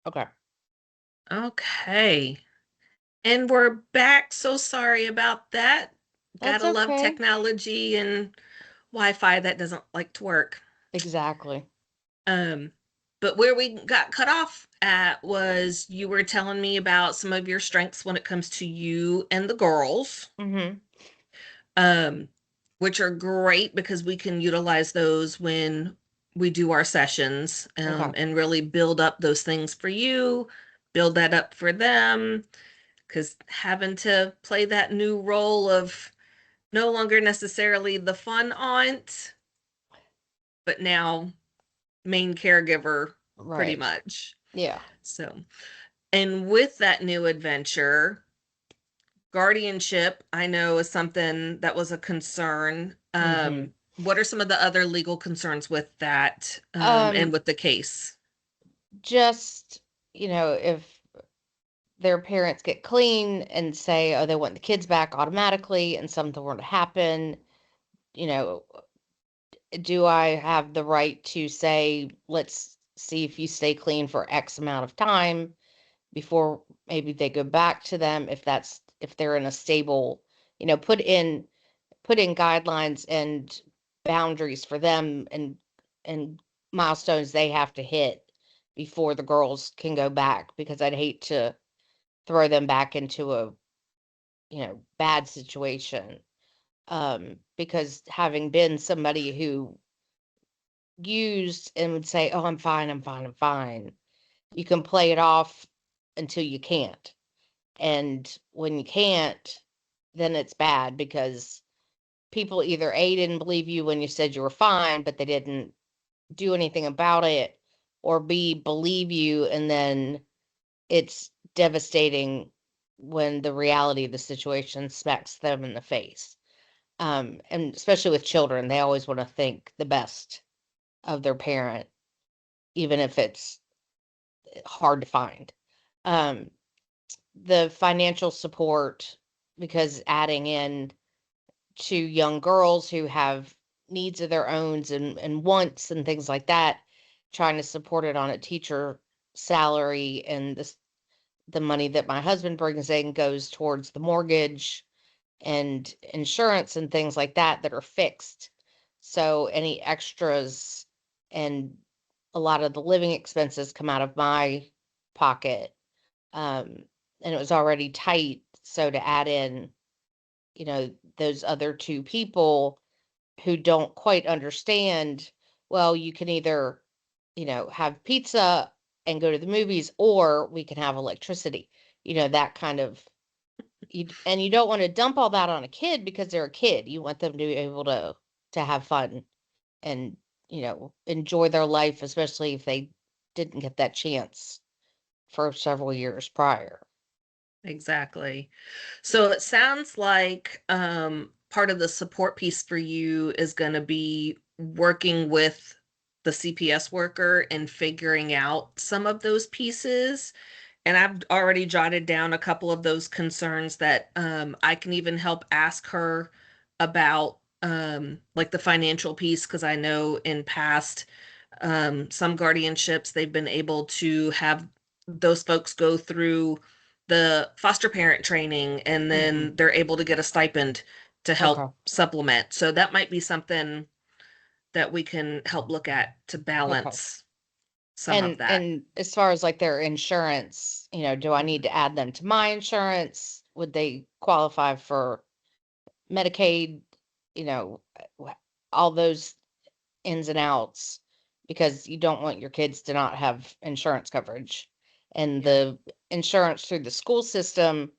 Okay. Okay. And we're back. So sorry about that. That's Gotta love okay. technology and Wi-Fi that doesn't like to work. Exactly. Um, but where we got cut off at was you were telling me about some of your strengths when it comes to you and the girls, Mm-hmm. um, which are great because we can utilize those when we do our sessions, Okay. and really build up those things for you, build that up for them, because having to play that new role of no longer necessarily the fun aunt, but now main caregiver pretty Right. much. Yeah. So, and with that new adventure, guardianship, I know is something that was a concern. Mm-hmm. What are some of the other legal concerns with that, and Um, with the case? just, if their parents get clean and say, oh, they want the kids back automatically and something were to happen, you know, do I have the right to say, let's see if you stay clean for X amount of time before maybe they go back to them if they're in a stable, put in guidelines and boundaries for them and milestones they have to hit before the girls can go back because I'd hate to throw them back into a, bad situation. Because having been somebody who used and would say, "Oh, I'm fine, I'm fine, I'm fine." You can play it off until you can't. And when you can't, then it's bad because people either A didn't believe you when you said you were fine, but they didn't do anything about it, or B believe you and then it's devastating when the reality of the situation smacks them in the face. And especially with children, they always want to think the best of their parent, even if it's hard to find. Um, the financial support, because adding in to young girls who have needs of their own and wants and things like that, trying to support it on a teacher salary and the money that my husband brings in goes towards the mortgage and insurance and things like that are fixed. So any extras and a lot of the living expenses come out of my pocket. Um, and it was already tight. So to add in, those other two people who don't quite understand, well, you can either, have pizza and go to the movies, or we can have electricity, that kind of and you don't want to dump all that on a kid because they're a kid. You want them to be able to have fun and, enjoy their life, especially if they didn't get that chance for several years prior. Exactly. So it sounds like, part of the support piece for you is going to be working with the CPS worker and figuring out some of those pieces. And I've already jotted down a couple of those concerns that, I can even help ask her about, like the financial piece, because I know in past, some guardianships, they've been able to have those folks go through the foster parent training and Hmm. then they're able to get a stipend to help Okay. supplement. So that might be something that we can help look at to Okay. balance some of that. And as far as like their insurance, do I need to add them to my insurance? Would they qualify for Medicaid? You know, all those ins and outs because you don't want your kids to not have insurance coverage. And Yeah. the insurance through the school system,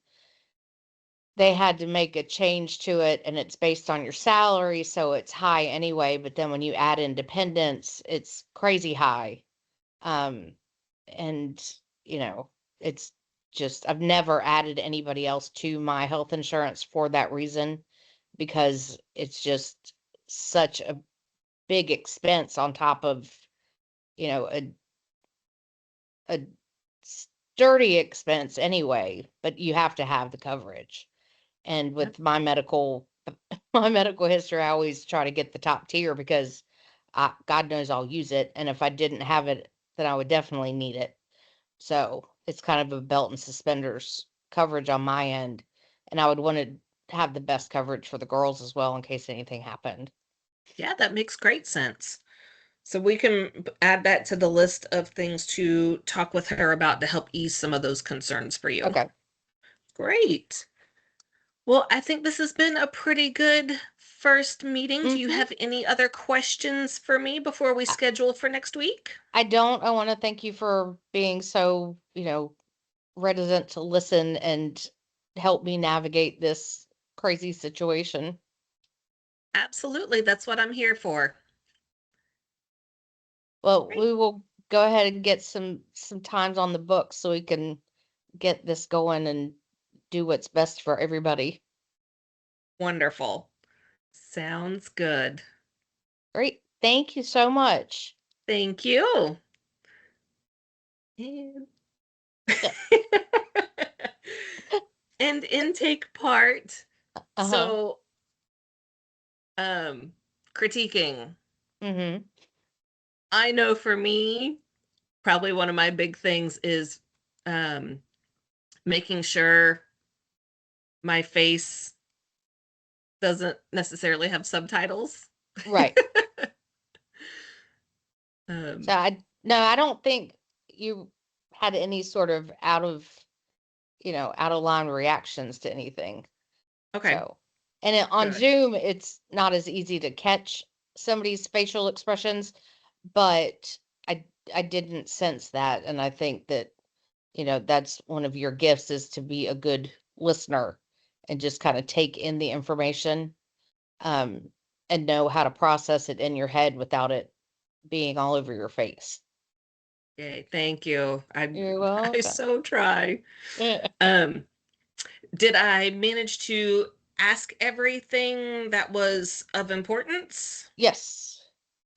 they had to make a change to it and it's based on your salary, so it's high anyway. But then when you add in dependents, it's crazy high. Um, and, you know, it's just, I've never added anybody else to my health insurance for that reason because it's just such a big expense on top of, a sturdy expense anyway, but you have to have the coverage. And Yep. with my medical my medical history, I always try to get the top tier because God knows I'll use it, and if I didn't have it, then I would definitely need it. So it's kind of a belt and suspenders coverage on my end. And I would want to have the best coverage for the girls as well in case anything happened. Yeah, that makes great sense. So we can add that to the list of things to talk with her about to help ease some of those concerns for you. Okay. Great. Well, I think this has been a pretty good first meeting. Do you Hmm. have any other questions for me before we schedule for next week? I don't. I want to thank you for being so, reticent to listen and help me navigate this crazy situation. Absolutely. That's what I'm here for. Well, Great. we will go ahead and get some times on the books so we can get this going and do what's best for everybody. Wonderful. Sounds good. Great. Thank you so much. Thank you. And Yeah. and intake part. Uh-huh. So, um, critiquing. Mhm. I know for me, probably one of my big things is um making sure my face doesn't necessarily have subtitles. Right. So um, I don't think you had any sort of out of line reactions to anything. okay, So, and on good. Zoom, it's not as easy to catch somebody's facial expressions, but I I didn't sense that, and I think that that's one of your gifts is to be a good listener and just kind of take in the information, um, and know how to process it in your head without it being all over your face. Yay, thank you. I You're I welcome. so try. Um, did I manage to ask everything that was of importance? Yes,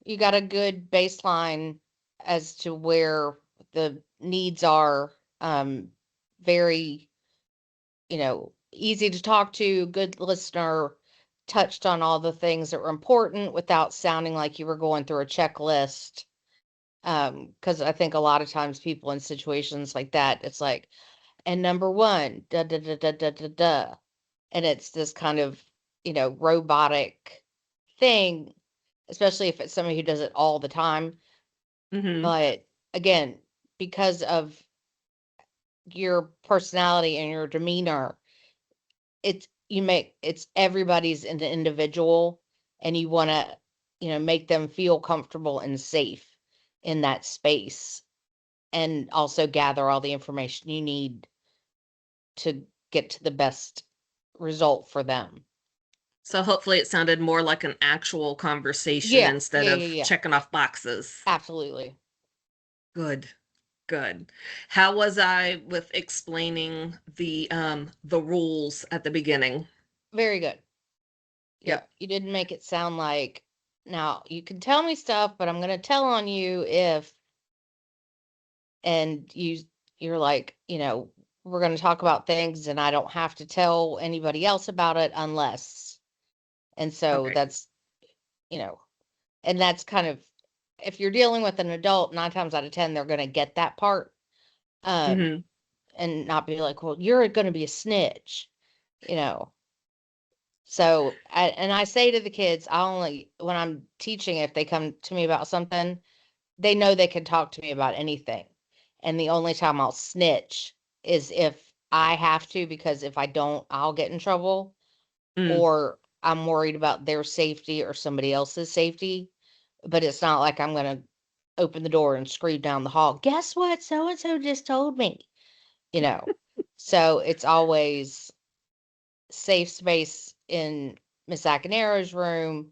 you got a good baseline as to where the needs are. Very, easy to talk to, good listener, touched on all the things that were important without sounding like you were going through a checklist. Because I think a lot of times people in situations like that, it's like, and number one, da da da da da da da. And it's this kind of, robotic thing, especially if it's somebody who does it all the time. Mm-hmm. But again, because of your personality and your demeanor, it's everybody's an individual, and you want to, make them feel comfortable and safe in that space, and also gather all the information you need to get to the best result for them. So hopefully it sounded more like an actual conversation Yeah, instead yeah, yeah, of yeah. checking off boxes. Absolutely. Good. Good. How was I with explaining the rules at the beginning? Very good. Yep. Yep. You didn't make it sound like, now you can tell me stuff, but I'm going to tell on you if, and you're like, we're going to talk about things and I don't have to tell anybody else about it unless. And so Okay. that's, you know, and that's kind of, if you're dealing with an adult, 9 times out of 10, they're going to get that part. Um, Mm-hmm. and not be like, well, you're going to be a snitch, you know. So, and I say to the kids, I only, when I'm teaching, if they come to me about something, they know they can talk to me about anything. And the only time I'll snitch is if I have to, because if I don't, I'll get in trouble, Mm. or I'm worried about their safety or somebody else's safety. But it's not like I'm going to open the door and scream down the hall, guess what? So and so just told me, you know. So it's always safe space in Miss Akinera's room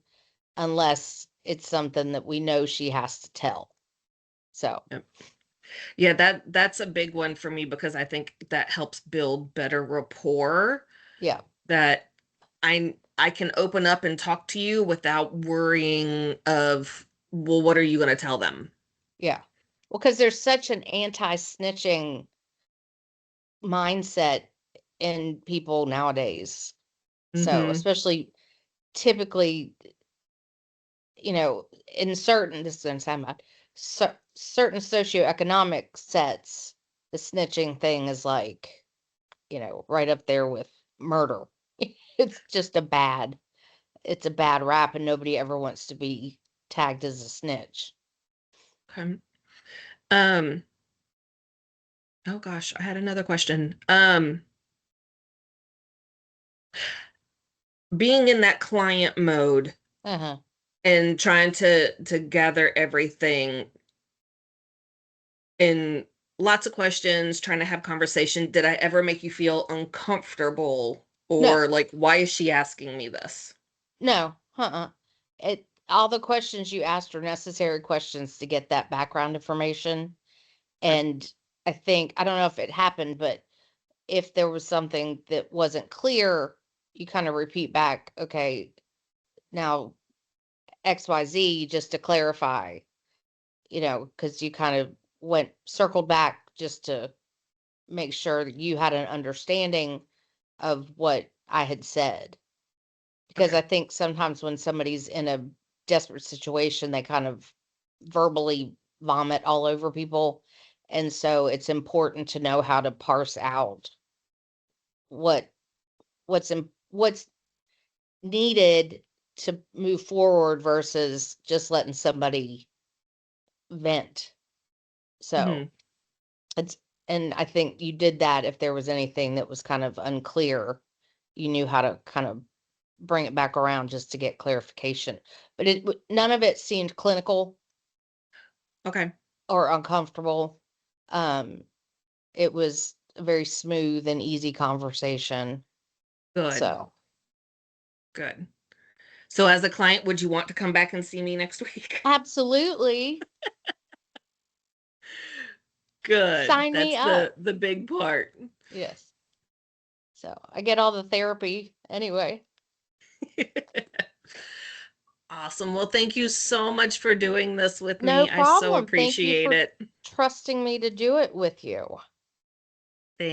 unless it's something that we know she has to tell. So, Yep. Yeah, that's a big one for me because I think that helps build better rapport yeah, that I can open up and talk to you without worrying of, well, what are you going to tell them? yeah. Well, because there's such an anti-snitching mindset in people nowadays. So, Mm-hmm. especially typically, in certain, this is going to sound bad, certain socioeconomic sets, the snitching thing is like, right up there with murder. It's just it's a bad rap, and nobody ever wants to be tagged as a snitch. Okay. Oh gosh, I had another question. Being in that client mode Uh-huh. and trying to gather everything in lots of questions, trying to have conversation, did I ever make you feel uncomfortable No, or like, why is she asking me this? no, all the questions you asked are necessary questions to get that background information. Okay. And I don't know if it happened, but if there was something that wasn't clear, you kind of repeat back, okay, now XYZ, just to clarify, because you kind of circled back just to make sure that you had an understanding of what I had said. Because Okay. I think sometimes when somebody's in a desperate situation, they kind of verbally vomit all over people. And so it's important to know how to parse out what what's needed to move forward versus just letting somebody vent. So Hmm. it's and I think you did that. If there was anything that was kind of unclear, you knew how to kind of bring it back around just to get clarification. But none of it seemed clinical Okay. or uncomfortable. Um, it was a very smooth and easy conversation. Good. So Good. So as a client, would you want to come back and see me next week? absolutely, Good. sign me That's up. the big part. Yes. So I get all the therapy anyway. Awesome. Well, thank you so much for doing this with No me. I so problem. Thank you appreciate for it. trusting me to do it with you.